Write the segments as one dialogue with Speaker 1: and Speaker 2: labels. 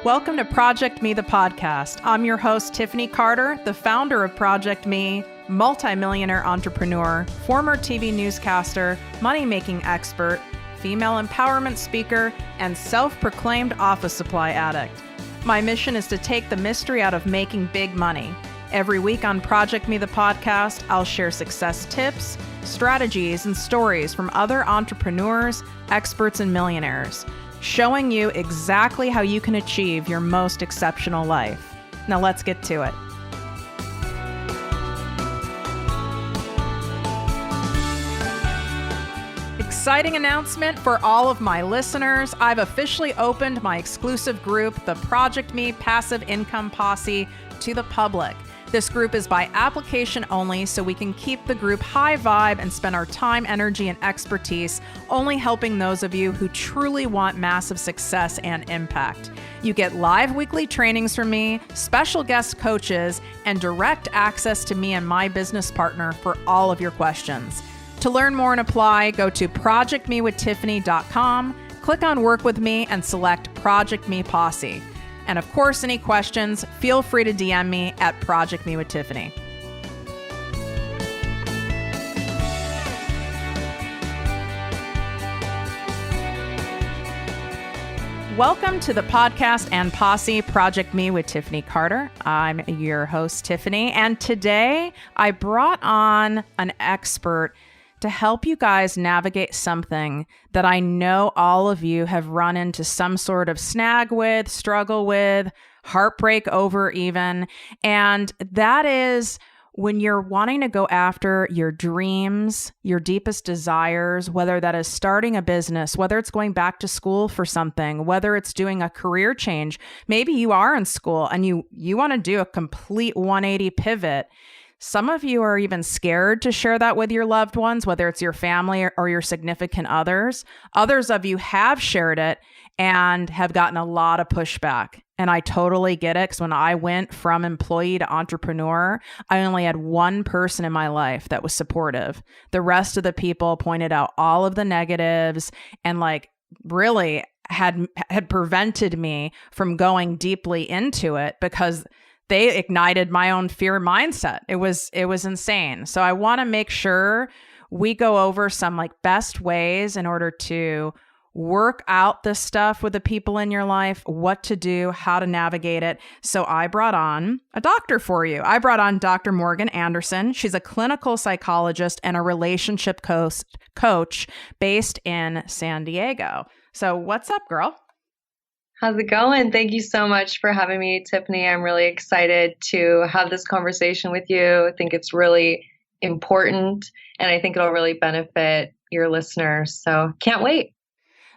Speaker 1: Welcome to ProjectME, the podcast. I'm your host, Tiffany Carter, the founder of ProjectME, multimillionaire entrepreneur, former TV newscaster, money-making expert, female empowerment speaker, and self-proclaimed office supply addict. My mission is to take the mystery out of making big money. Every week on ProjectME, the podcast, I'll share success tips, strategies, and stories from other entrepreneurs, experts, and millionaires, showing you exactly how you can achieve your most exceptional life. Now let's get to it. Exciting announcement for all of my listeners. I've officially opened my exclusive group, the ProjectME Passive Income Posse, to the public. This group is by application only, so we can keep the group high vibe and spend our time, energy, and expertise only helping those of you who truly want massive success and impact. You get live weekly trainings from me, special guest coaches, and direct access to me and my business partner for all of your questions. To learn more and apply, go to projectmewithtiffany.com, click on Work With Me, and select ProjectME Posse. And of course, any questions, feel free to DM me at ProjectMeWithTiffany. Welcome to the podcast and posse, ProjectME with Tiffany Carter. I'm your host, Tiffany, and today I brought on an expert to help you guys navigate something that I know all of you have run into some sort of snag with, struggle with, heartbreak over even. And that is when you're wanting to go after your dreams, your deepest desires, whether that is starting a business, whether it's going back to school for something, whether it's doing a career change. Maybe you are in school and you want to do a complete 180 pivot. Some of you are even scared to share that with your loved ones, whether it's your family or your significant others. Others of you have shared it and have gotten a lot of pushback. And I totally get it, because when I went from employee to entrepreneur, I only had one person in my life that was supportive. The rest of the people pointed out all of the negatives and really had prevented me from going deeply into it, because they ignited my own fear mindset. It was insane. So I want to make sure we go over some best ways in order to work out this stuff with the people in your life, what to do, how to navigate it. So I brought on a doctor for you. I brought on Dr. Morgan Anderson. She's a clinical psychologist and a relationship coach based in San Diego. So what's up, girl?
Speaker 2: How's it going? Thank you so much for having me, Tiffany. I'm really excited to have this conversation with you. I think it's really important, and I think it'll really benefit your listeners. So can't wait.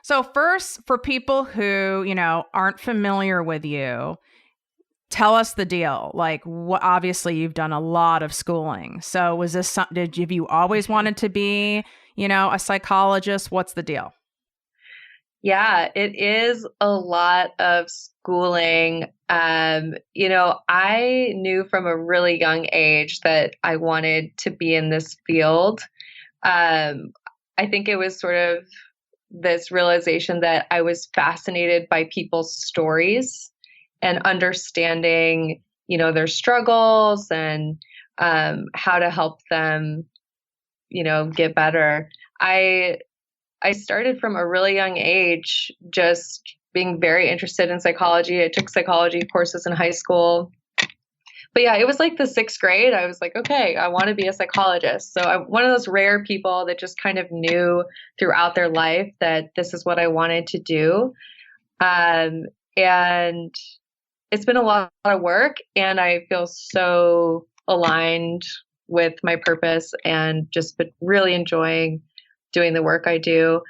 Speaker 1: So first, for people who, aren't familiar with you, tell us the deal. Obviously you've done a lot of schooling. So was this something, have you always wanted to be, a psychologist? What's the deal?
Speaker 2: Yeah, it is a lot of schooling. I knew from a really young age that I wanted to be in this field. I think it was sort of this realization that I was fascinated by people's stories and understanding, their struggles and how to help them, get better. I started from a really young age just being very interested in psychology. I took psychology courses in high school. But yeah, it was the sixth grade. I was like, okay, I want to be a psychologist. So I'm one of those rare people that just kind of knew throughout their life that this is what I wanted to do. And it's been a lot of work, and I feel so aligned with my purpose and just been really enjoying doing the work I do.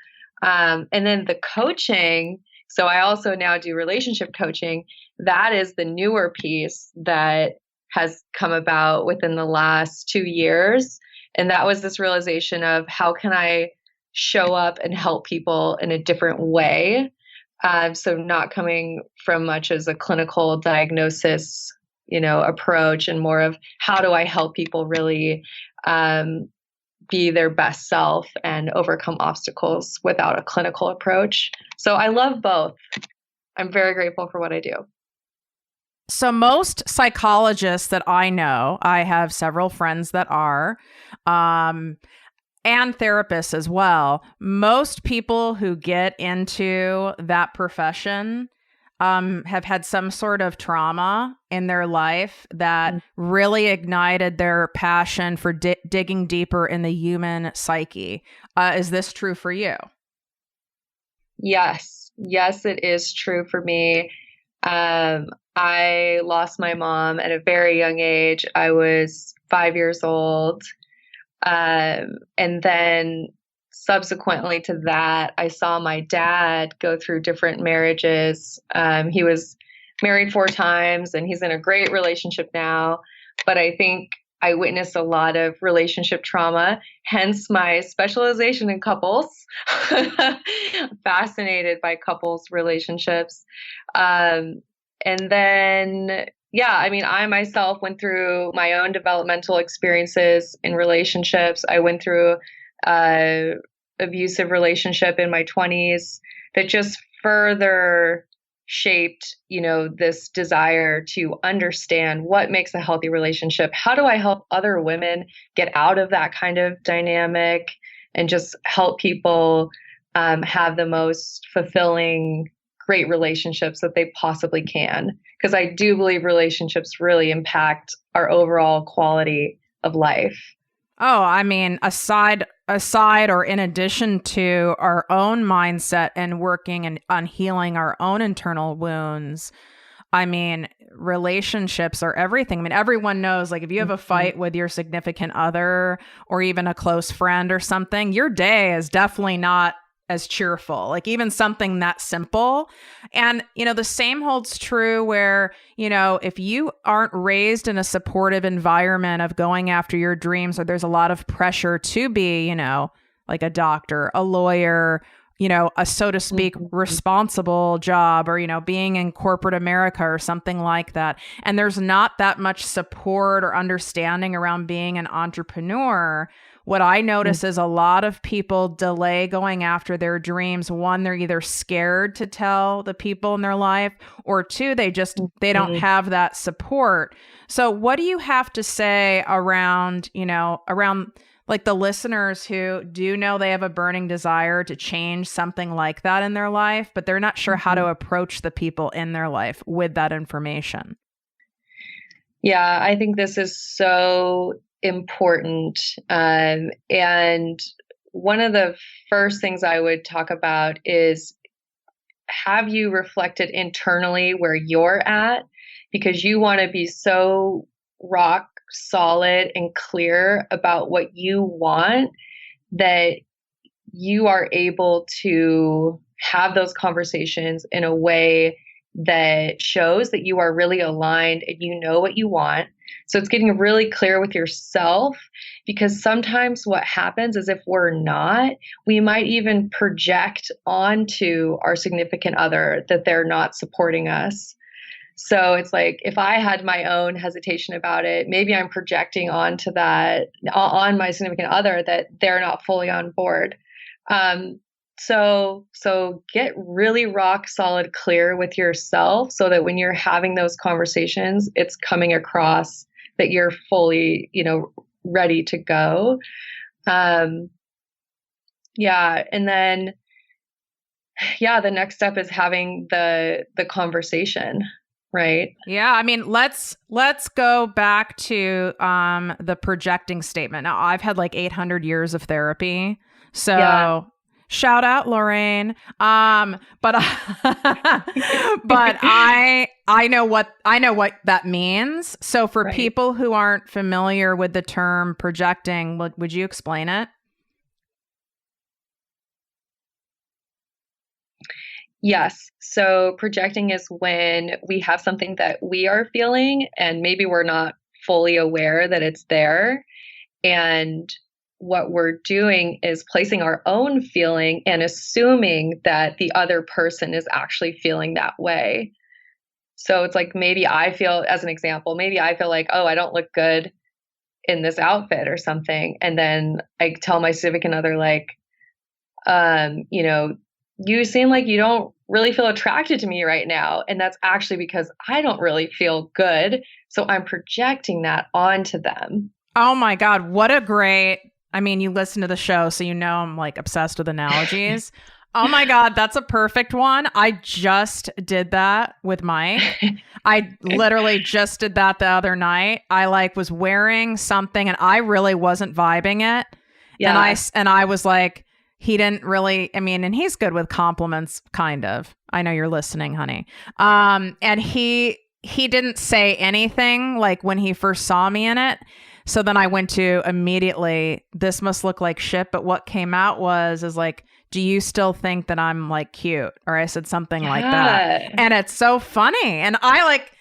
Speaker 2: And then the coaching. So I also now do relationship coaching. That is the newer piece that has come about within the last 2 years. And that was this realization of how can I show up and help people in a different way. So not coming from much as a clinical diagnosis, approach, and more of how do I help people really be their best self and overcome obstacles without a clinical approach. So I love both. I'm very grateful for what I do.
Speaker 1: So most psychologists that I know, I have several friends that are, and therapists as well. Most people who get into that profession have had some sort of trauma in their life that really ignited their passion for digging deeper in the human psyche. Is this true for you?
Speaker 2: Yes. Yes, it is true for me. I lost my mom at a very young age. I was 5 years old. And then subsequently to that, I saw my dad go through different marriages. He was married 4 times and he's in a great relationship now. But I think I witnessed a lot of relationship trauma, hence my specialization in couples. Fascinated by couples relationships. And then yeah, I mean, I myself went through my own developmental experiences in relationships. I went through a abusive relationship in my 20s that just further shaped, this desire to understand what makes a healthy relationship. How do I help other women get out of that kind of dynamic and just help people have the most fulfilling, great relationships that they possibly can? Because I do believe relationships really impact our overall quality of life.
Speaker 1: Oh, I mean, aside or in addition to our own mindset and working and on healing our own internal wounds, I mean, relationships are everything. I mean, everyone knows, like, if you have a fight with your significant other or even a close friend or something, your day is definitely not as cheerful, like even something that simple. And, the same holds true where, if you aren't raised in a supportive environment of going after your dreams, or there's a lot of pressure to be, like a doctor, a lawyer, a, so to speak, responsible job, or, being in corporate America or something like that. And there's not that much support or understanding around being an entrepreneur. What I notice is a lot of people delay going after their dreams. One, they're either scared to tell the people in their life, or two, they don't have that support. So what do you have to say around like the listeners who do know they have a burning desire to change something like that in their life, but they're not sure how to approach the people in their life with that information?
Speaker 2: Yeah, I think this is so important. And one of the first things I would talk about is, have you reflected internally where you're at? Because you want to be so rock solid and clear about what you want that you are able to have those conversations in a way that shows that you are really aligned and you know what you want. So it's getting really clear with yourself, because sometimes what happens is, if we're not, we might even project onto our significant other that they're not supporting us. So it's like, if I had my own hesitation about it, maybe I'm projecting onto that, on my significant other, that they're not fully on board. So get really rock solid clear with yourself, so that when you're having those conversations, it's coming across that you're fully, ready to go. Yeah. And then, yeah, the next step is having the conversation. Right.
Speaker 1: Yeah, I mean, let's go back to the projecting statement. Now, I've had like 800 years of therapy, so
Speaker 2: Yeah.
Speaker 1: shout out Lorraine. But but I know what that means. So for
Speaker 2: Right.
Speaker 1: people who aren't familiar with the term projecting, would you explain it?
Speaker 2: Yes. So projecting is when we have something that we are feeling and maybe we're not fully aware that it's there. And what we're doing is placing our own feeling and assuming that the other person is actually feeling that way. So it's like, maybe I feel, as an example, maybe I feel like, oh, I don't look good in this outfit or something. And then I tell my significant other, like, you know, you seem like you don't really feel attracted to me right now. And that's actually because I don't really feel good. So I'm projecting that onto them.
Speaker 1: Oh my God. What a great, I mean, you listen to the show, so you know I'm like obsessed with analogies. Oh my God, that's a perfect one. I just did that with Mike. I literally just did that the other night. I like was wearing something and I really wasn't vibing it.
Speaker 2: Yeah.
Speaker 1: And I was like, he didn't really, I mean, and he's good with compliments, kind of. I know you're listening, honey. And he didn't say anything like when he first saw me in it. So then I went to immediately, this must look like shit. But what came out is like, do you still think that I'm like cute? Or I said something like that.
Speaker 2: Yeah.
Speaker 1: And it's so funny. And I like,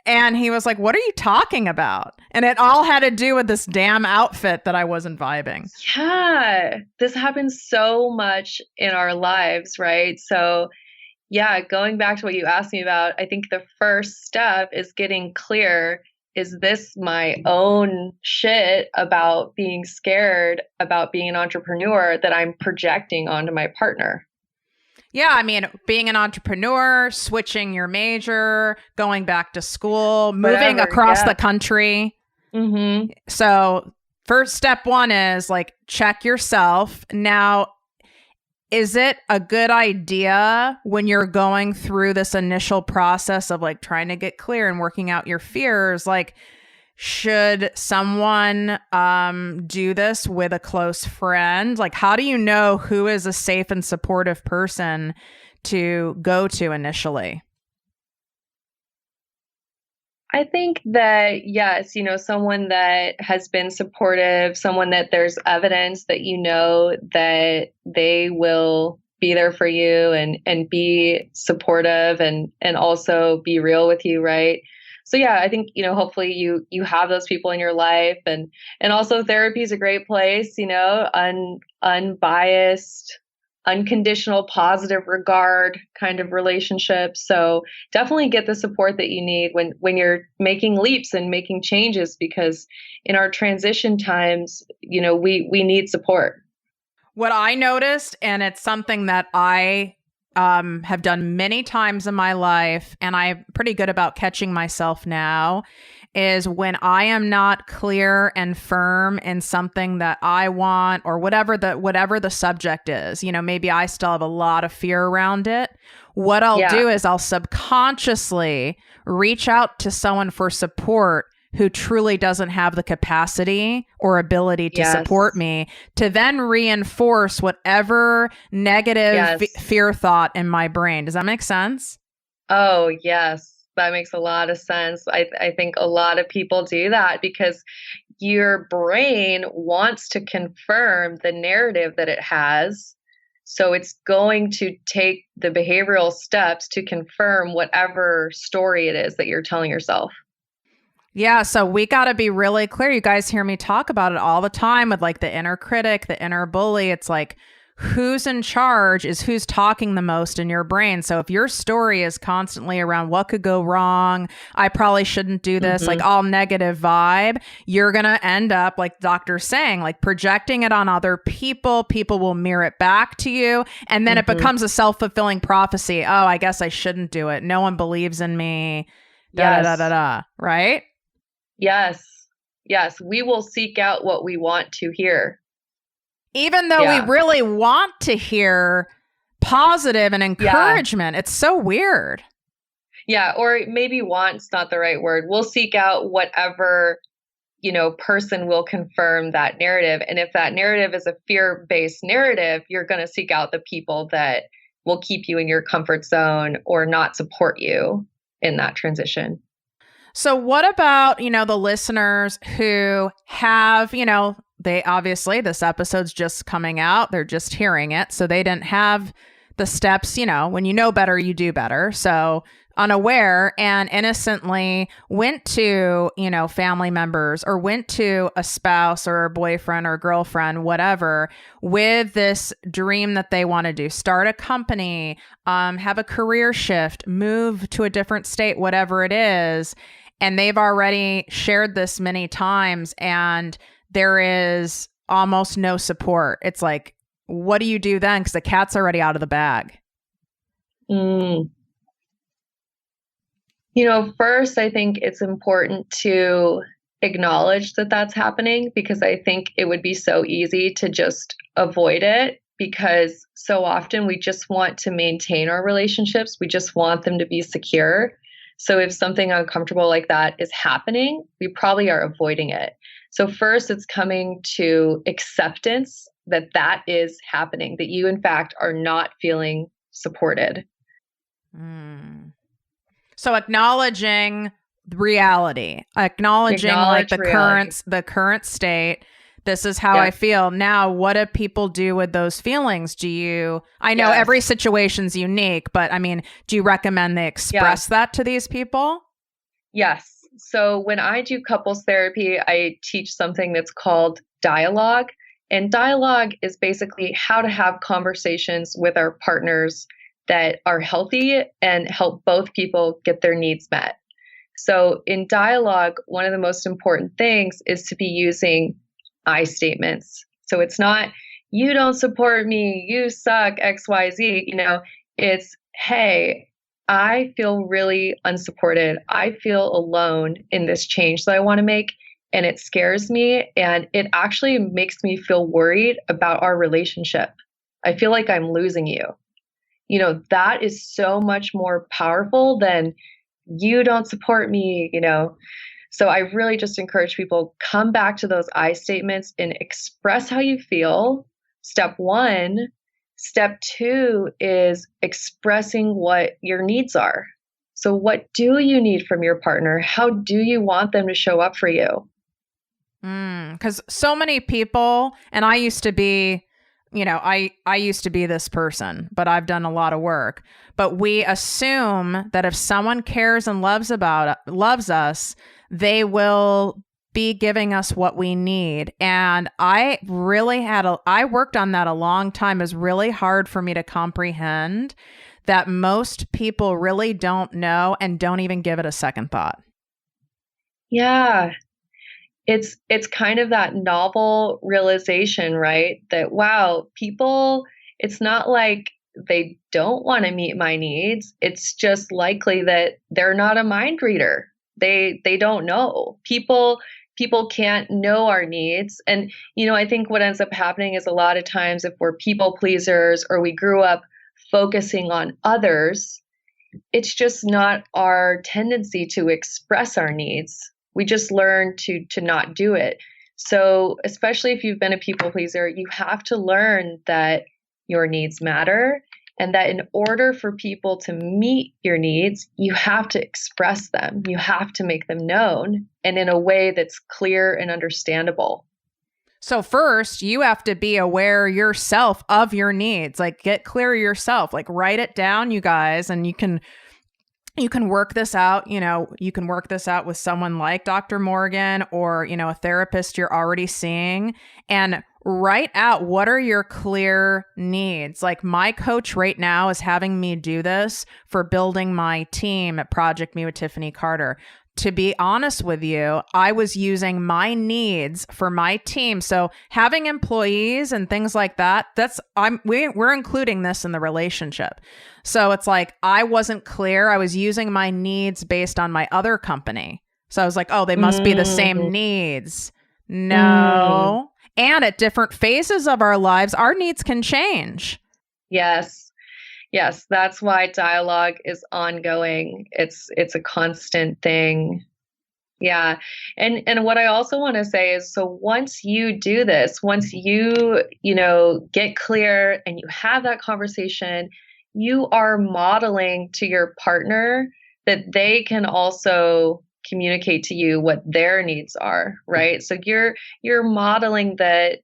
Speaker 1: and he was like, what are you talking about? And it all had to do with this damn outfit that I wasn't vibing.
Speaker 2: Yeah. This happens so much in our lives, right? So, yeah, going back to what you asked me about, I think the first step is getting clear. Is this my own shit about being scared about being an entrepreneur that I'm projecting onto my partner?
Speaker 1: Yeah, I mean, being an entrepreneur, switching your major, going back to school, moving across the country.
Speaker 2: Mm-hmm.
Speaker 1: So, first step one is like check yourself. Now, is it a good idea when you're going through this initial process of like trying to get clear and working out your fears? Like, should someone do this with a close friend? Like, how do you know who is a safe and supportive person to go to initially?
Speaker 2: I think that, yes, someone that has been supportive, someone that there's evidence that that they will be there for you and be supportive and also be real with you, right? So yeah, I think, hopefully you have those people in your life and also therapy is a great place, unbiased, unconditional positive regard kind of relationship. So definitely get the support that you need when you're making leaps and making changes, because in our transition times, we need support.
Speaker 1: What I noticed, and it's something that I have done many times in my life, and I'm pretty good about catching myself now, is when I am not clear and firm in something that I want or whatever the subject is. Maybe I still have a lot of fear around it. What I'll do is I'll subconsciously reach out to someone for support who truly doesn't have the capacity or ability to support me, to then reinforce whatever negative fear thought in my brain. Does that make sense?
Speaker 2: Oh, yes. That makes a lot of sense. I think a lot of people do that because your brain wants to confirm the narrative that it has. So it's going to take the behavioral steps to confirm whatever story it is that you're telling yourself.
Speaker 1: Yeah, so we got to be really clear. You guys hear me talk about it all the time with like the inner critic, the inner bully. It's like who's in charge is who's talking the most in your brain. So if your story is constantly around what could go wrong, I probably shouldn't do this, like all negative vibe, you're going to end up, like the doctor's saying, like projecting it on other people. People will mirror it back to you. And then it becomes a self-fulfilling prophecy. Oh, I guess I shouldn't do it. No one believes in me. Right?
Speaker 2: Yes. Yes. We will seek out what we want to hear.
Speaker 1: Even though we really want to hear positive and encouragement. Yeah. It's so weird.
Speaker 2: Yeah. Or maybe want's not the right word. We'll seek out whatever, person will confirm that narrative. And if that narrative is a fear-based narrative, you're going to seek out the people that will keep you in your comfort zone or not support you in that transition.
Speaker 1: So what about, the listeners who have, they obviously, this episode's just coming out. They're just hearing it. So they didn't have the steps, when you know better, you do better. So unaware and innocently went to, family members or went to a spouse or a boyfriend or girlfriend, whatever, with this dream that they want to do, start a company, have a career shift, move to a different state, whatever it is. And they've already shared this many times and there is almost no support. It's like, what do you do then? Because the cat's already out of the bag.
Speaker 2: Mm. First, I think it's important to acknowledge that that's happening, because I think it would be so easy to just avoid it, because so often we just want to maintain our relationships. We just want them to be secure. So if something uncomfortable like that is happening, we probably are avoiding it. So first, it's coming to acceptance that that is happening, that you, in fact, are not feeling supported.
Speaker 1: Mm. So acknowledging reality, acknowledging like
Speaker 2: Acknowledge reality.
Speaker 1: the current state. This is how I
Speaker 2: Yep.
Speaker 1: feel. Now, what do people do with those feelings? I know
Speaker 2: Yes.
Speaker 1: every situation's unique, but I mean, do you recommend they express that to these people?
Speaker 2: Yes. So when I do couples therapy, I teach something that's called dialogue. And dialogue is basically how to have conversations with our partners that are healthy and help both people get their needs met. So in dialogue, one of the most important things is to be using I statements. So it's not, you don't support me, you suck, XYZ. It's, hey, I feel really unsupported. I feel alone in this change that I want to make. And it scares me. And it actually makes me feel worried about our relationship. I feel like I'm losing you. That is so much more powerful than you don't support me. So I really just encourage people, come back to those I statements and express how you feel. Step one. Step two is expressing what your needs are. So what do you need from your partner? How do you want them to show up for you?
Speaker 1: Because so many people, and I used to be, I used to be this person, but I've done a lot of work. But we assume that if someone cares and loves us, they will be giving us what we need. And I really I worked on that a long time. It was really hard for me to comprehend that most people really don't know and don't even give it a second thought.
Speaker 2: Yeah. It's kind of that novel realization, right? That, wow, people, it's not like they don't want to meet my needs. It's just likely that they're not a mind reader. They don't know. People can't know our needs. And I think what ends up happening is, a lot of times, if we're people pleasers or we grew up focusing on others, it's just not our tendency to express our needs. We just learn to not do it. So, especially if you've been a people pleaser, you have to learn that your needs matter, and that in order for people to meet your needs, you have to express them. You have to make them known, and in a way that's clear and understandable.
Speaker 1: So first, you have to be aware yourself of your needs. Like, get clear yourself. Like, write it down, you guys, and you can work this out. You can work this out with someone like Dr. Morgan, or, a therapist you're already seeing, and write out what are your clear needs. Like, my coach right now is having me do this for building my team at ProjectME with Tiffany Carter. To be honest with you, I was using my needs for my team. So having employees and things like that, we're including this in the relationship. So it's like, I wasn't clear. I was using my needs based on my other company. So I was like, oh, they must be the same needs. No. And at different phases of our lives, our needs can change.
Speaker 2: Yes. Yes, that's why dialogue is ongoing. It's a constant thing. Yeah. And what I also want to say is, so once you do this, once you get clear and you have that conversation, you are modeling to your partner that they can also communicate to you what their needs are, right? So you're modeling that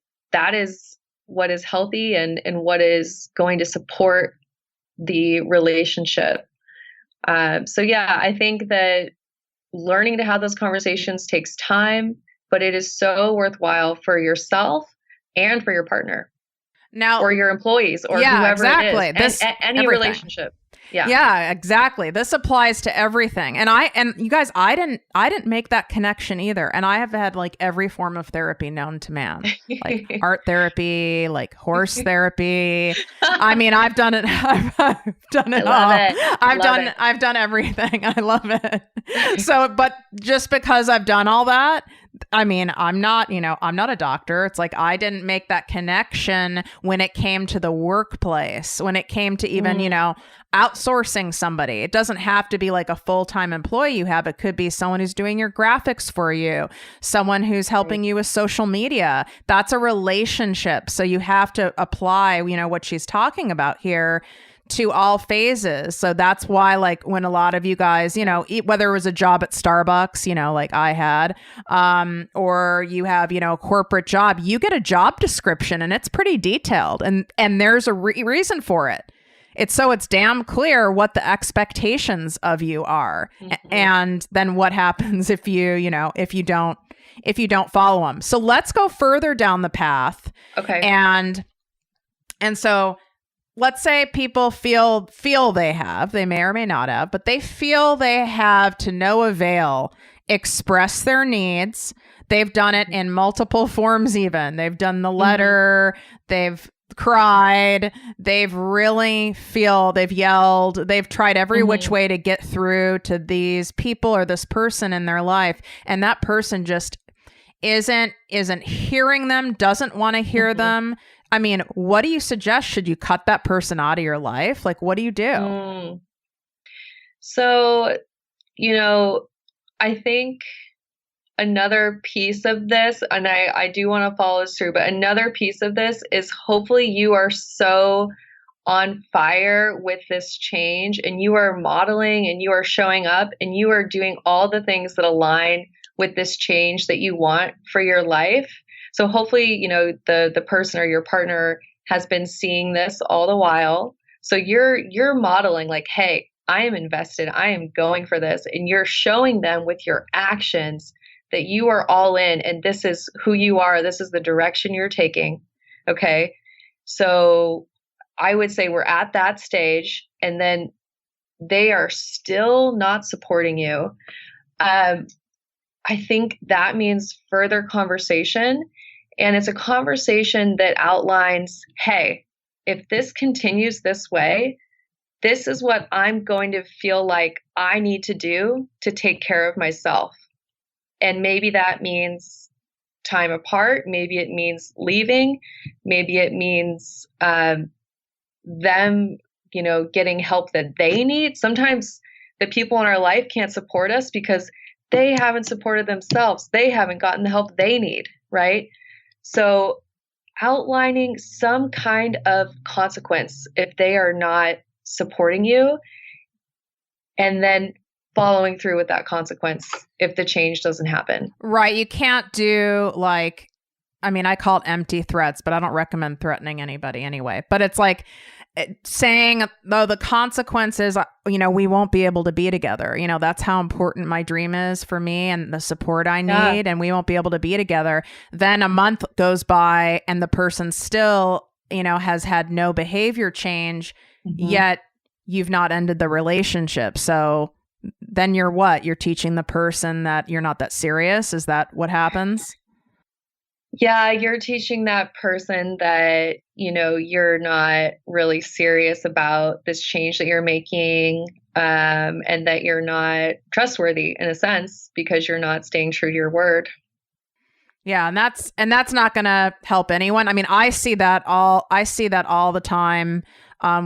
Speaker 2: is what is healthy and what is going to support the relationship. So yeah, I think that learning to have those conversations takes time, but it is so worthwhile for yourself and for your partner.
Speaker 1: Now,
Speaker 2: or your employees or
Speaker 1: yeah,
Speaker 2: whoever it is,
Speaker 1: exactly.
Speaker 2: and
Speaker 1: This
Speaker 2: any
Speaker 1: everything.
Speaker 2: relationship. Yeah.
Speaker 1: Yeah, exactly. This applies to everything. And you guys, I didn't make that connection either. And I have had like every form of therapy known to man. Like art therapy, like horse therapy. I mean, I've done it. I've done it
Speaker 2: I love
Speaker 1: all.
Speaker 2: it. Love it.
Speaker 1: I've done everything. I love it. So, but just because I've done all that, I mean, I'm not a doctor. It's like I didn't make that connection when it came to the workplace, when it came to even, outsourcing somebody. It doesn't have to be like a full-time employee you have. It could be someone who's doing your graphics for you, someone who's helping you with social media. That's a relationship. So you have to apply, what she's talking about here to all phases. So that's why, like, when a lot of you guys, whether it was a job at Starbucks, like I had, or you have, a corporate job, you get a job description and it's pretty detailed, and there's a reason for it. It's damn clear what the expectations of you are. Mm-hmm. And then what happens if if you don't follow them. So let's go further down the path.
Speaker 2: Okay.
Speaker 1: And so let's say people feel they may or may not have, but they feel they have, to no avail, express their needs. They've done it in multiple forms even. They've done the letter, they've cried, they've yelled, they've tried every which way to get through to these people or this person in their life, and that person just isn't hearing them, doesn't want to hear them. I mean, what do you suggest? Should you cut that person out of your life? Like, what do you do?
Speaker 2: So, I think another piece of this, and I do want to follow this through, but another piece of this is hopefully you are so on fire with this change and you are modeling and you are showing up and you are doing all the things that align with this change that you want for your life. So hopefully, the person or your partner has been seeing this all the while. So you're modeling like, hey, I am invested. I am going for this. And you're showing them with your actions that you are all in and this is who you are. This is the direction you're taking. Okay. So I would say we're at that stage and then they are still not supporting you. I think that means further conversation. And it's a conversation that outlines, hey, if this continues this way, this is what I'm going to feel like I need to do to take care of myself. And maybe that means time apart. Maybe it means leaving. Maybe it means them, getting help that they need. Sometimes the people in our life can't support us because they haven't supported themselves. They haven't gotten the help they need, right? So outlining some kind of consequence if they are not supporting you, and then following through with that consequence if the change doesn't happen.
Speaker 1: Right. You can't do I call it empty threats, but I don't recommend threatening anybody anyway. But it's like saying, though, the consequences, we won't be able to be together. That's how important my dream is for me and the support I need, and we won't be able to be together. Then a month goes by and the person still, has had no behavior change, yet you've not ended the relationship. So then you're what? You're teaching the person that you're not that serious? Is that what happens?
Speaker 2: Yeah, you're teaching that person that, you're not really serious about this change that you're making, and that you're not trustworthy in a sense because you're not staying true to your word.
Speaker 1: Yeah, and that's not going to help anyone. I mean, I see that all the time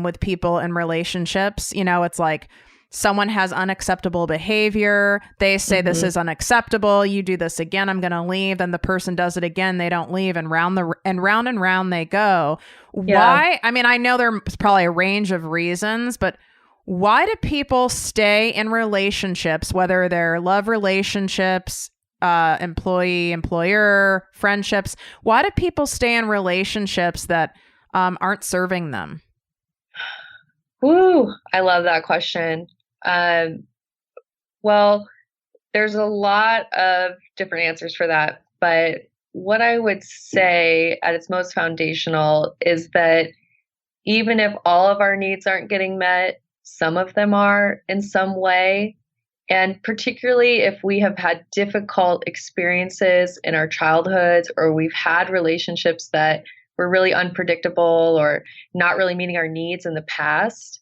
Speaker 1: with people in relationships. It's like someone has unacceptable behavior. They say this is unacceptable. You do this again, I'm going to leave. Then the person does it again. They don't leave, and round and round they go. Yeah. Why? I mean, I know there's probably a range of reasons, but why do people stay in relationships, whether they're love relationships, employee, employer, friendships? Why do people stay in relationships that aren't serving them?
Speaker 2: Ooh, I love that question. Well, there's a lot of different answers for that, but what I would say at its most foundational is that even if all of our needs aren't getting met, some of them are in some way. And particularly if we have had difficult experiences in our childhoods, or we've had relationships that were really unpredictable or not really meeting our needs in the past,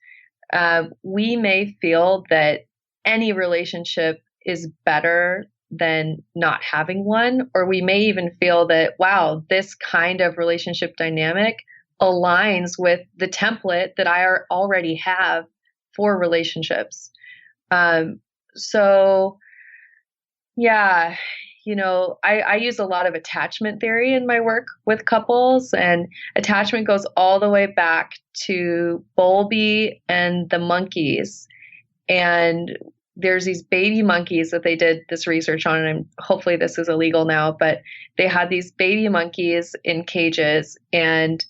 Speaker 2: we may feel that any relationship is better than not having one. Or we may even feel that, wow, this kind of relationship dynamic aligns with the template that I already have for relationships. So yeah, I use a lot of attachment theory in my work with couples, and attachment goes all the way back to Bowlby and the monkeys. And there's these baby monkeys that they did this research on, and hopefully this is illegal now, but they had these baby monkeys in cages, and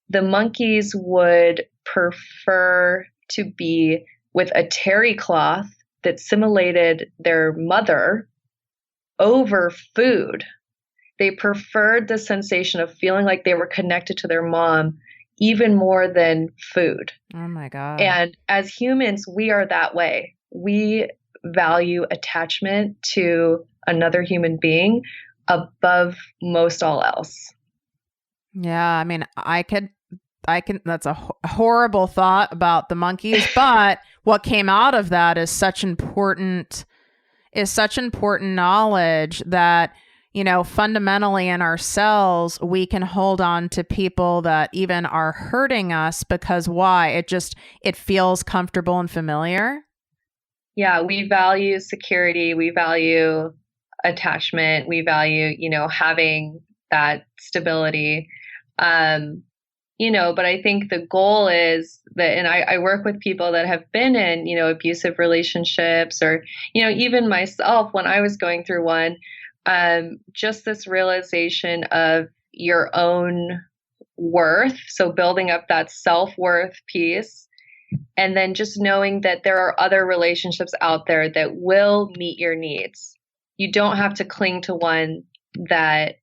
Speaker 2: the monkeys would prefer to be with a terry cloth that simulated their mother over food. They preferred the sensation of feeling like they were connected to their mom even more than food.
Speaker 1: Oh my God.
Speaker 2: And as humans, we are that way. We value attachment to another human being above most all else.
Speaker 1: Yeah, I mean, I can, that's a horrible thought about the monkeys, but what came out of that is such important knowledge that, fundamentally in ourselves, we can hold on to people that even are hurting us because why? It feels comfortable and familiar.
Speaker 2: Yeah, we value security. We value attachment. We value, having that stability. But I think the goal is that, and I work with people that have been in, abusive relationships, or, even myself when I was going through one, just this realization of your own worth. So building up that self-worth piece, and then just knowing that there are other relationships out there that will meet your needs. You don't have to cling to one that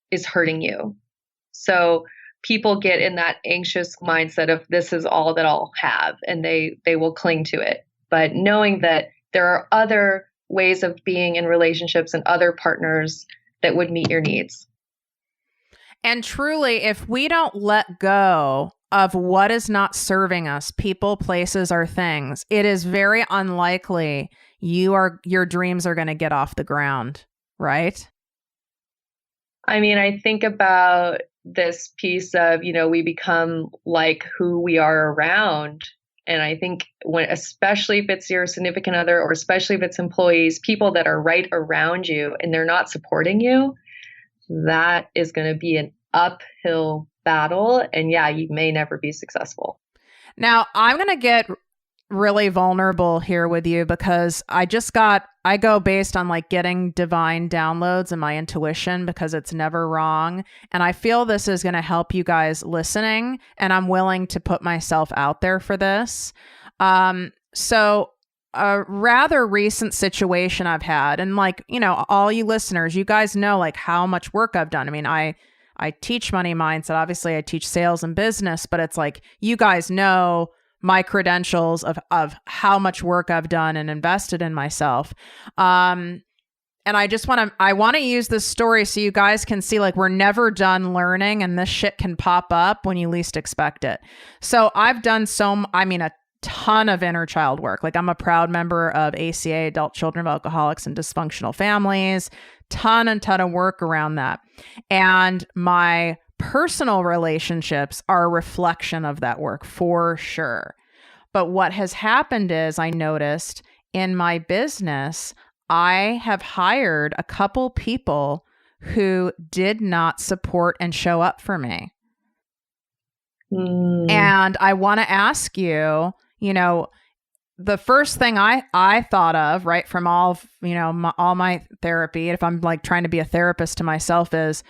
Speaker 2: is hurting you. So people get in that anxious mindset of this is all that I'll have, and they will cling to it. But knowing that there are other ways of being in relationships and other partners that would meet your needs.
Speaker 1: And truly, if we don't let go of what is not serving us, people, places, or things, it is very unlikely your dreams are going to get off the ground, right?
Speaker 2: I mean, I think about this piece of, we become like who we are around. And I think especially if it's your significant other, or especially if it's employees, people that are right around you and they're not supporting you, that is going to be an uphill battle. And yeah, you may never be successful.
Speaker 1: Now, I'm going to get really vulnerable here with you because I go based on like getting divine downloads and my intuition, because it's never wrong. And I feel this is going to help you guys listening, and I'm willing to put myself out there for this. So a rather recent situation I've had, and like, all you listeners, you guys know like how much work I've done. I mean, I teach money mindset. Obviously I teach sales and business, but it's like, you guys know my credentials of how much work I've done and invested in myself. And I want to use this story so you guys can see like we're never done learning, and this shit can pop up when you least expect it. So I've done a ton of inner child work. Like, I'm a proud member of ACA, Adult Children of Alcoholics and Dysfunctional Families, ton of work around that. And my personal relationships are a reflection of that work for sure. But what has happened is, I noticed in my business, I have hired a couple people who did not support and show up for me. And I want to ask you, the first thing I thought of, right, from all my therapy, if I'm like trying to be a therapist to myself, is,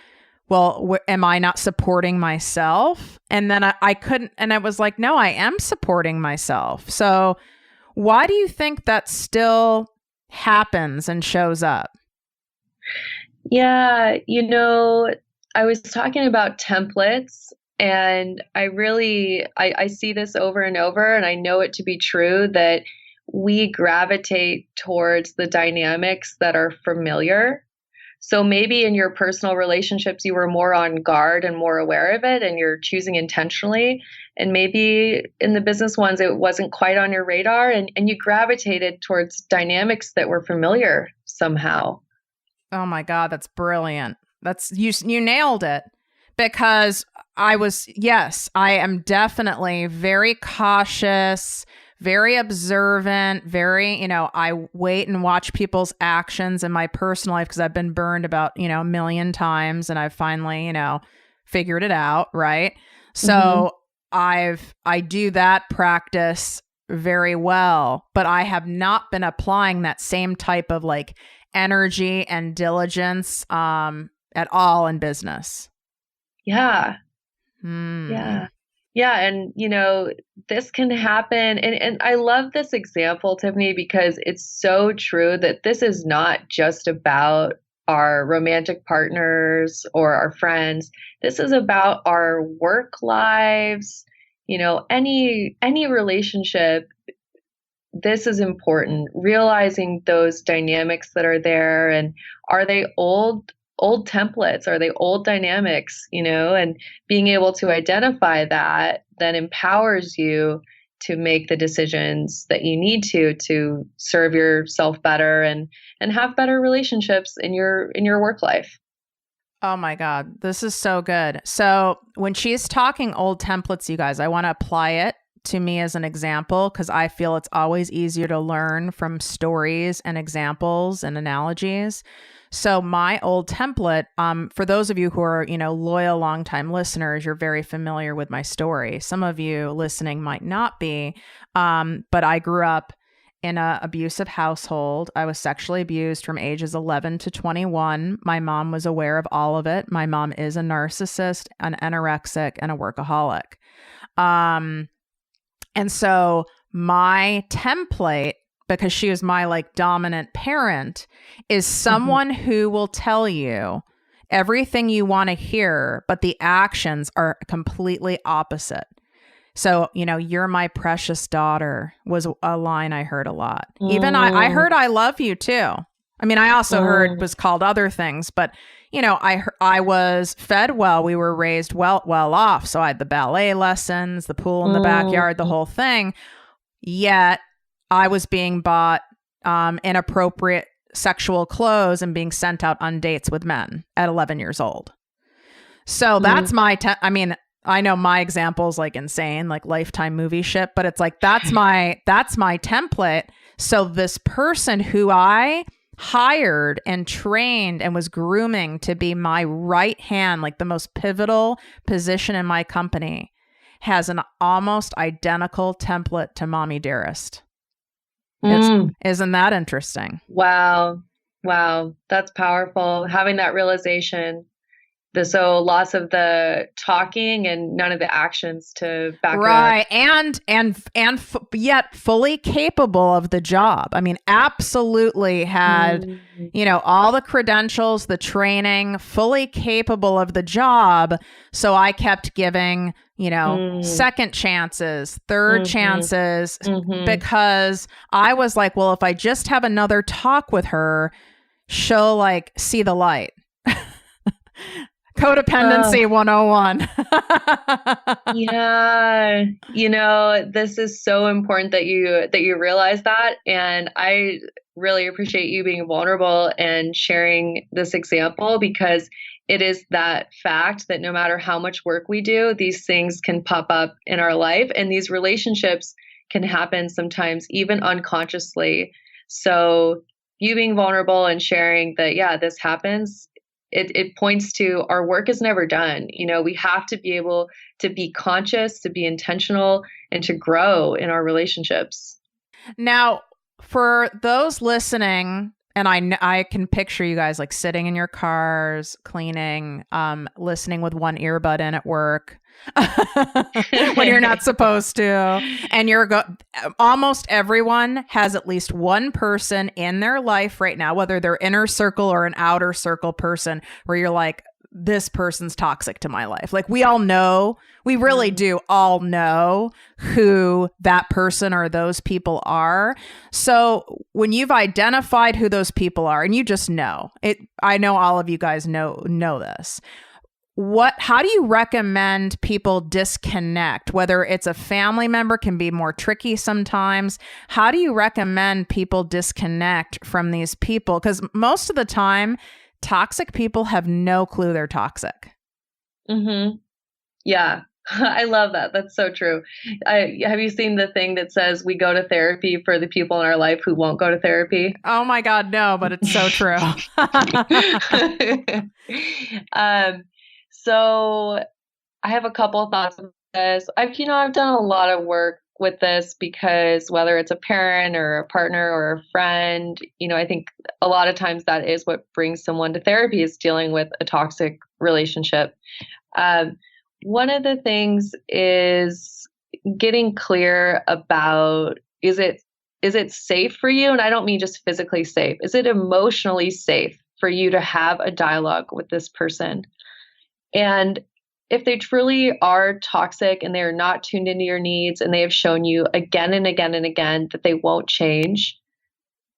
Speaker 1: well, am I not supporting myself? And then I couldn't, and I was like, no, I am supporting myself. So why do you think that still happens and shows up?
Speaker 2: Yeah, I was talking about templates, and I see this over and over, and I know it to be true that we gravitate towards the dynamics that are familiar. So maybe in your personal relationships, you were more on guard and more aware of it, and you're choosing intentionally. And maybe in the business ones, it wasn't quite on your radar, and you gravitated towards dynamics that were familiar somehow.
Speaker 1: Oh my God, that's brilliant. That's you nailed it. Because yes, I am definitely very cautious, very observant, very, I wait and watch people's actions in my personal life because I've been burned about, a million times and I've finally, figured it out, right?
Speaker 2: Hmm.
Speaker 1: So I do that practice very well, but I have not been applying that same type of like energy and diligence at all in business.
Speaker 2: Yeah.
Speaker 1: Hmm.
Speaker 2: Yeah. Yeah. And, this can happen. And I love this example, Tiffany, because it's so true that this is not just about our romantic partners or our friends. This is about our work lives, any relationship. This is important, realizing those dynamics that are there, and are they old templates, are they old dynamics, and being able to identify that then empowers you to make the decisions that you need to serve yourself better and have better relationships in your work life.
Speaker 1: Oh my God, this is so good. So when she's talking old templates, you guys, I want to apply it to me as an example because I feel it's always easier to learn from stories and examples and analogies. So my old template, for those of you who are, loyal, longtime listeners, you're very familiar with my story. Some of you listening might not be, but I grew up in an abusive household. I was sexually abused from ages 11 to 21. My mom was aware of all of it. My mom is a narcissist, an anorexic, and a workaholic. Um, and so my template, because she was my like dominant parent, is
Speaker 2: Mhm.
Speaker 1: someone who will tell you everything you want to hear, but the actions are completely opposite. So, you're my precious daughter was a line I heard a lot. Even I
Speaker 2: Mm,
Speaker 1: heard I love you too. I mean, I also heard
Speaker 2: mm,
Speaker 1: was called other things, but I was fed well. We were raised well off. So I had the ballet lessons, the pool in the backyard, the
Speaker 2: mm.
Speaker 1: whole thing. Yet I was being bought inappropriate sexual clothes and being sent out on dates with men at 11 years old. So that's
Speaker 2: Mm.
Speaker 1: I mean, I know my example's like insane, like Lifetime movie shit, but it's like that's my template. So this person who I hired and trained and was grooming to be my right hand, like the most pivotal position in my company, has an almost identical template to Mommy Dearest. It's
Speaker 2: Mm.
Speaker 1: isn't that interesting?
Speaker 2: Wow. Wow. That's powerful. Having that realization. So lots of the talking and none of the actions to back it up.
Speaker 1: Right. Yet fully capable of the job. I mean, absolutely had,
Speaker 2: Mm,
Speaker 1: all the credentials, the training, fully capable of the job. So I kept giving,
Speaker 2: mm,
Speaker 1: second chances, third
Speaker 2: mhm,
Speaker 1: chances,
Speaker 2: mhm.
Speaker 1: because I was like, well, if I just have another talk with her, she'll like see the light.
Speaker 2: Uh,
Speaker 1: Codependency 101.
Speaker 2: yeah, this is so important that you realize that, and I really appreciate you being vulnerable and sharing this example because it is that fact that no matter how much work we do, these things can pop up in our life, and these relationships can happen sometimes even unconsciously. So you being vulnerable and sharing that, yeah, this happens, it points to our work is never done. We have to be able to be conscious, to be intentional, and to grow in our relationships.
Speaker 1: Now, for those listening, and I can picture you guys like sitting in your cars, cleaning, listening with one earbud in at work. when you're not supposed to. And almost everyone has at least one person in their life right now, whether they're inner circle or an outer circle person, where you're like, this person's toxic to my life. Like, we all know, we really do all know who that person or those people are. So when you've identified who those people are, and you just know it, I know all of you guys know this. How do you recommend people disconnect? Whether it's a family member, can be more tricky sometimes. How do you recommend people disconnect from these people? Because most of the time, toxic people have no clue they're toxic.
Speaker 2: Mm-hmm. Yeah, I love that. That's so true. Have you seen the thing that says we go to therapy for the people in our life who won't go to therapy?
Speaker 1: Oh my God, no, but it's so true.
Speaker 2: So I have a couple of thoughts on this. I've done a lot of work with this because whether it's a parent or a partner or a friend, I think a lot of times that is what brings someone to therapy, is dealing with a toxic relationship. One of the things is getting clear about, is it safe for you? And I don't mean just physically safe. Is it emotionally safe for you to have a dialogue with this person? And if they truly are toxic and they are not tuned into your needs, and they have shown you again and again and again that they won't change,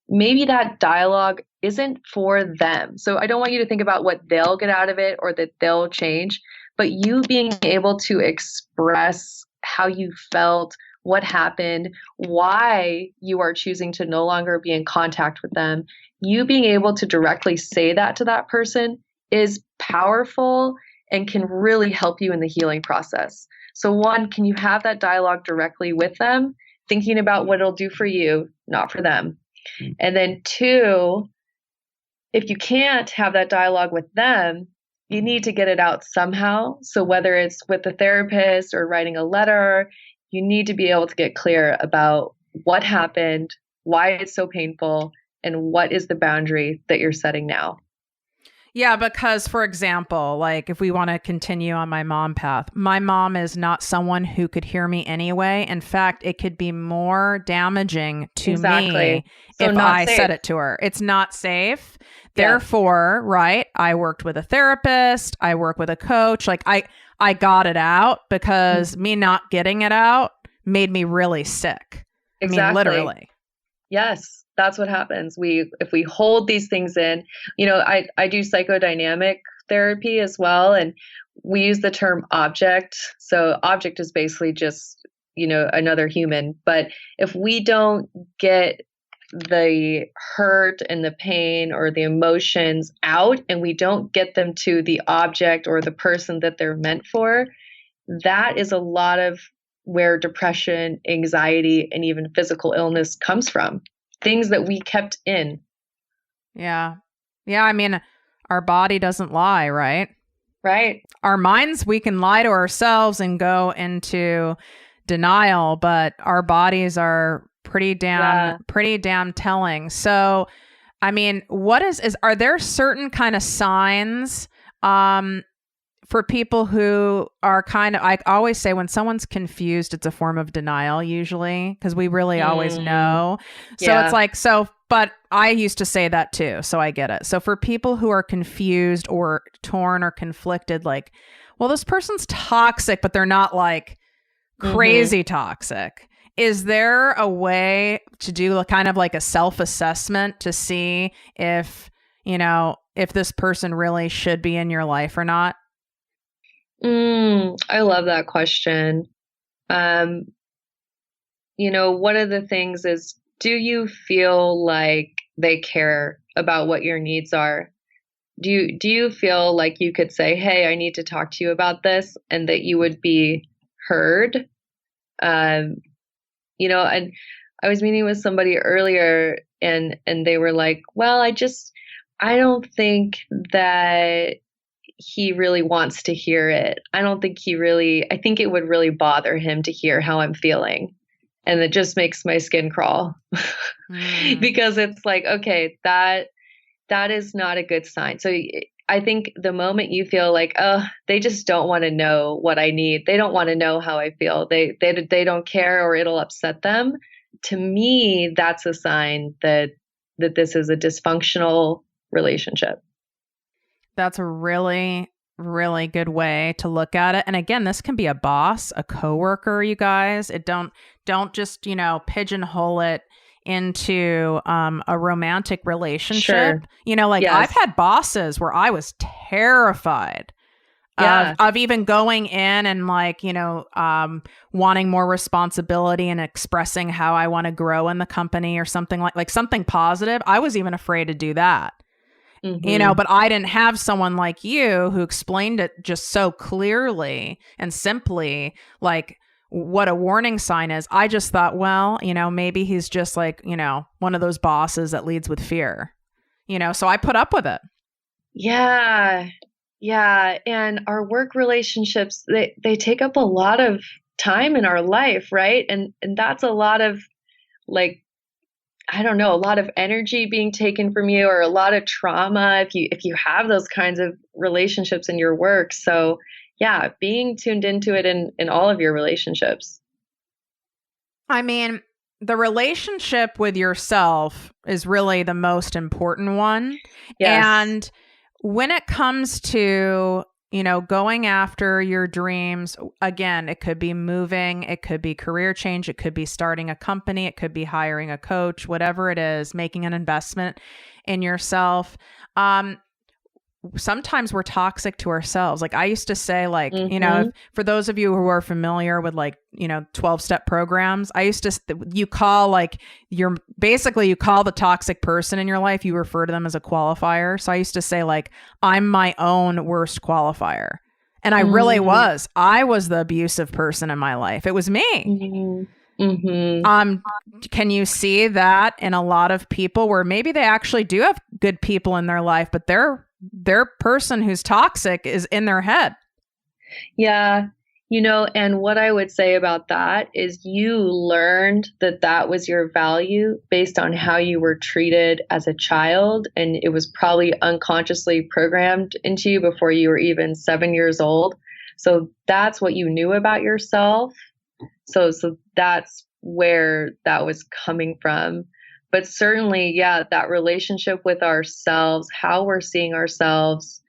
Speaker 2: maybe that dialogue isn't for them. So I don't want you to think about what they'll get out of it or that they'll change, but you being able to express how you felt, what happened, why you are choosing to no longer be in contact with them, you being able to directly say that to that person is powerful and can really help you in the healing process. So one, can you have that dialogue directly with them, thinking about what it'll do for you, not for them? And then two, if you can't have that dialogue with them, you need to get it out somehow. So whether it's with a therapist or writing a letter, you need to be able to get clear about what happened, why it's so painful, and what is the boundary that you're setting now.
Speaker 1: Yeah, because, for example, like if we want to continue on my mom path, my mom is not someone who could hear me anyway. In fact, it could be more damaging to me if I said it to her. It's not safe. Yeah. Therefore, right, I worked with a therapist. I work with a coach. Like I got it out because me not getting it out made me really sick.
Speaker 2: Exactly.
Speaker 1: I mean, literally.
Speaker 2: Yes. That's what happens. If we hold these things in, I do psychodynamic therapy as well. And we use the term object. So object is basically just, another human. But if we don't get the hurt and the pain or the emotions out, and we don't get them to the object or the person that they're meant for, that is a lot of where depression, anxiety, and even physical illness comes from. Things that we kept in.
Speaker 1: Yeah. Yeah. I mean, our body doesn't lie, right?
Speaker 2: Right.
Speaker 1: Our minds, we can lie to ourselves and go into denial, but our bodies are pretty damn telling. So, I mean, are there certain kind of signs, for people who are I always say when someone's confused, it's a form of denial usually, because we really always know. So it's like, but I used to say that too. So I get it. So for people who are confused or torn or conflicted, like, well, this person's toxic, but they're not like crazy toxic. Is there a way to do kind of like a self-assessment to see if this person really should be in your life or not?
Speaker 2: I love that question. One of the things is, do you feel like they care about what your needs are? Do you feel like you could say, hey, I need to talk to you about this, and that you would be heard? And I was meeting with somebody earlier and they were like, well, I don't think that he really wants to hear it. I think it would really bother him to hear how I'm feeling. And it just makes my skin crawl because it's like, okay, that is not a good sign. So I think the moment you feel like, oh, they just don't want to know what I need. They don't want to know how I feel. They don't care, or it'll upset them. To me, that's a sign that this is a dysfunctional relationship.
Speaker 1: That's a really, really good way to look at it. And again, this can be a boss, a coworker, you guys. It don't just, pigeonhole it into a romantic relationship.
Speaker 2: Sure.
Speaker 1: Like
Speaker 2: Yes.
Speaker 1: I've had bosses where I was terrified
Speaker 2: Yeah.
Speaker 1: of even going in and wanting more responsibility and expressing how I want to grow in the company or something like something positive. I was even afraid to do that.
Speaker 2: Mm-hmm.
Speaker 1: But I didn't have someone like you who explained it just so clearly and simply, like what a warning sign is. I just thought, well, maybe he's just like, one of those bosses that leads with fear, so I put up with it.
Speaker 2: Yeah. Yeah. And our work relationships, they take up a lot of time in our life, right? And that's a lot of, like, I don't know, a lot of energy being taken from you, or a lot of trauma if you have those kinds of relationships in your work. So yeah, being tuned into it in all of your relationships.
Speaker 1: I mean, the relationship with yourself is really the most important one.
Speaker 2: Yes.
Speaker 1: And when it comes to, going after your dreams, again, it could be moving, it could be career change, it could be starting a company, it could be hiring a coach, whatever it is, making an investment in yourself. Sometimes we're toxic to ourselves. Like I used to say, for those of you who are familiar with 12-step programs, I used to, you call you call the toxic person in your life, you refer to them as a qualifier. So I used to say I'm my own worst qualifier. And I really was. I was the abusive person in my life. It was me. Can you see that in a lot of people where maybe they actually do have good people in their life, but their person who's toxic is in their head?
Speaker 2: Yeah. And what I would say about that is you learned that was your value based on how you were treated as a child. And it was probably unconsciously programmed into you before you were even 7 years old. So that's what you knew about yourself. So that's where that was coming from. But certainly, yeah, that relationship with ourselves, how we're seeing ourselves,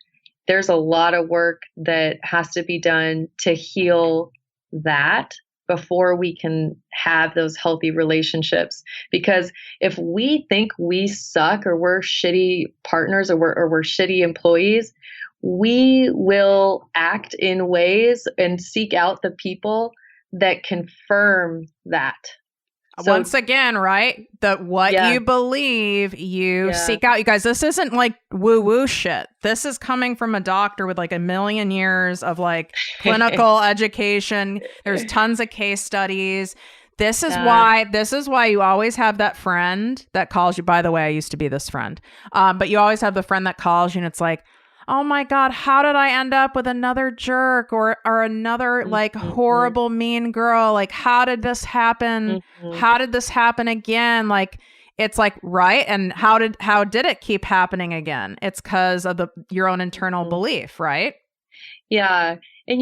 Speaker 2: there's a lot of work that has to be done to heal that before we can have those healthy relationships. Because if we think we suck, or we're shitty partners, or we're shitty employees, we will act in ways and seek out the people that confirm that. So,
Speaker 1: once again, right? What you believe, you seek out. You guys, this isn't like woo-woo shit. This is coming from a doctor with 1 million years of clinical education. There's tons of case studies. This is why you always have that friend that calls you. By the way, I used to be this friend. But you always have the friend that calls you and it's like, oh my God, how did I end up with another jerk or another horrible, mean girl? How did this happen? How did this happen again? It's right. And how did it keep happening again? It's because of your own internal belief, right?
Speaker 2: Yeah. And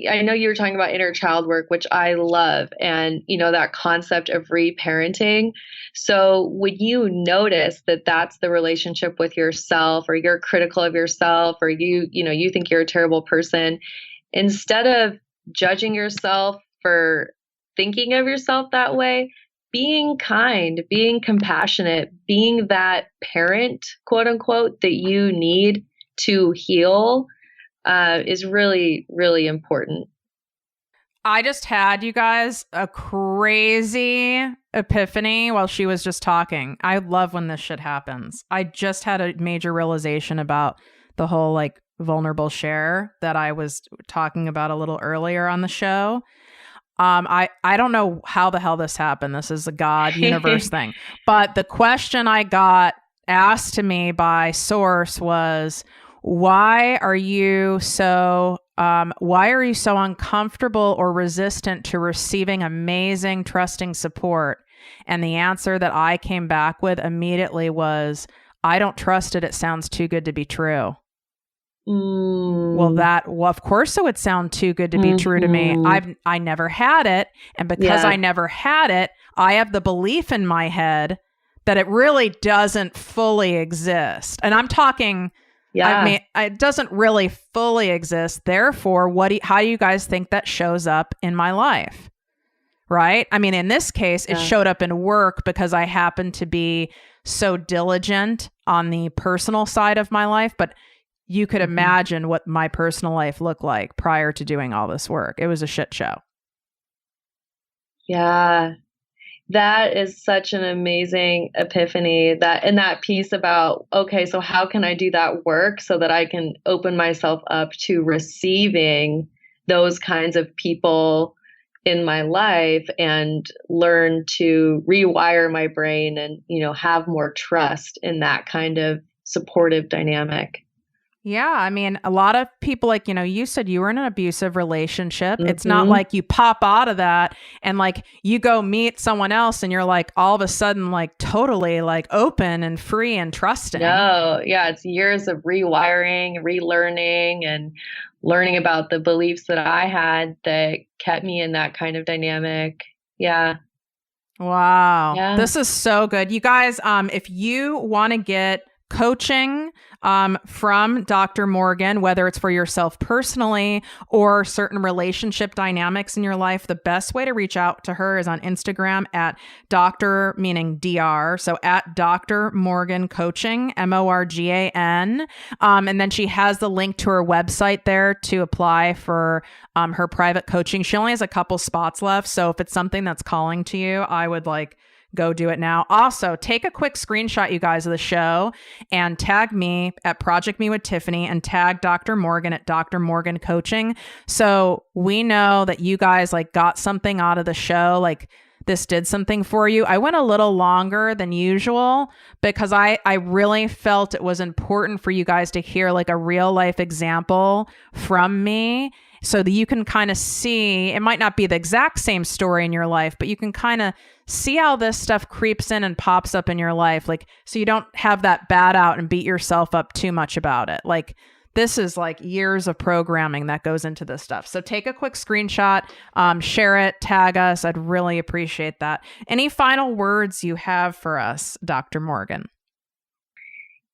Speaker 2: I know you were talking about inner child work, which I love, and that concept of reparenting. So when you notice that that's the relationship with yourself, or you're critical of yourself, or you think you're a terrible person, instead of judging yourself for thinking of yourself that way, being kind, being compassionate, being that parent, quote unquote, that you need to heal is really, really important.
Speaker 1: I just had, you guys, a crazy epiphany while she was just talking. I love when this shit happens. I just had a major realization about the whole vulnerable share that I was talking about a little earlier on the show. I don't know how the hell this happened. This is a God universe thing. But the question I got asked to me by source was, why are you so uncomfortable or resistant to receiving amazing, trusting support? And the answer that I came back with immediately was, I don't trust it. It sounds too good to be true. Well, of course it would sound too good to be true to me. I never had it. And because I never had it, I have the belief in my head that it really doesn't fully exist. And I'm talking, I mean, it doesn't really fully exist. Therefore, how do you guys think that shows up in my life? Right? I mean, in this case, it showed up in work because I happened to be so diligent on the personal side of my life. But you could imagine what my personal life looked like prior to doing all this work. It was a shit show.
Speaker 2: Yeah. That is such an amazing epiphany, that piece about, okay, so how can I do that work so that I can open myself up to receiving those kinds of people in my life and learn to rewire my brain and, have more trust in that kind of supportive dynamic.
Speaker 1: Yeah. I mean, a lot of people, like, you said you were in an abusive relationship. It's not like you pop out of that and like you go meet someone else and you're like all of a sudden like totally like open and free and trusting.
Speaker 2: No. Yeah. It's years of rewiring, relearning, and learning about the beliefs that I had that kept me in that kind of dynamic. Yeah.
Speaker 1: Wow. Yeah. This is so good. You guys, if you want to get coaching from Dr. Morgan, whether it's for yourself personally or certain relationship dynamics in your life, the best way to reach out to her is on Instagram at Dr. meaning DR. So at Dr. Morgan Coaching, MORGAN. And then she has the link to her website there to apply for her private coaching. She only has a couple spots left. So if it's something that's calling to you, I would go do it now. Also, take a quick screenshot, you guys, of the show and tag me at ProjectME with Tiffany and tag Dr. Morgan at Dr. Morgan Coaching. So we know that you guys got something out of the show. This did something for you. I went a little longer than usual because I really felt it was important for you guys to hear a real life example from me so that you can kind of see, it might not be the exact same story in your life, but you can kind of see how this stuff creeps in and pops up in your life. So you don't have that bat out and beat yourself up too much about it. This is years of programming that goes into this stuff. So take a quick screenshot, share it, tag us. I'd really appreciate that. Any final words you have for us, Dr. Morgan?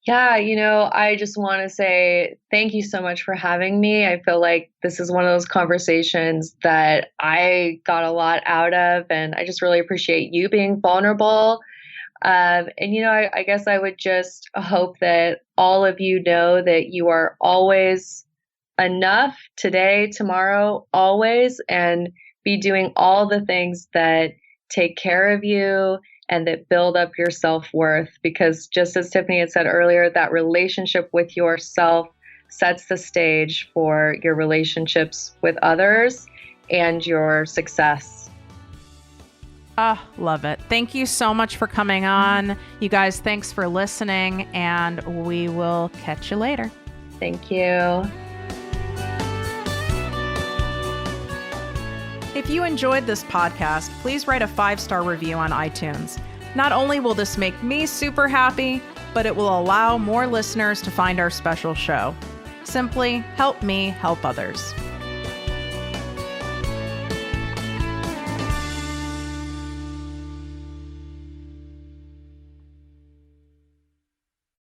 Speaker 2: Yeah, I just want to say thank you so much for having me. I feel like this is one of those conversations that I got a lot out of, and I just really appreciate you being vulnerable. I guess I would just hope that all of you know that you are always enough today, tomorrow, always, and be doing all the things that take care of you and that build up your self-worth. Because just as Tiffany had said earlier, that relationship with yourself sets the stage for your relationships with others and your success.
Speaker 1: Love it. Thank you so much for coming on. You guys, thanks for listening, and we will catch you later.
Speaker 2: Thank you.
Speaker 1: If you enjoyed this podcast, please write a 5-star review on iTunes. Not only will this make me super happy, but it will allow more listeners to find our special show. Simply help me help others.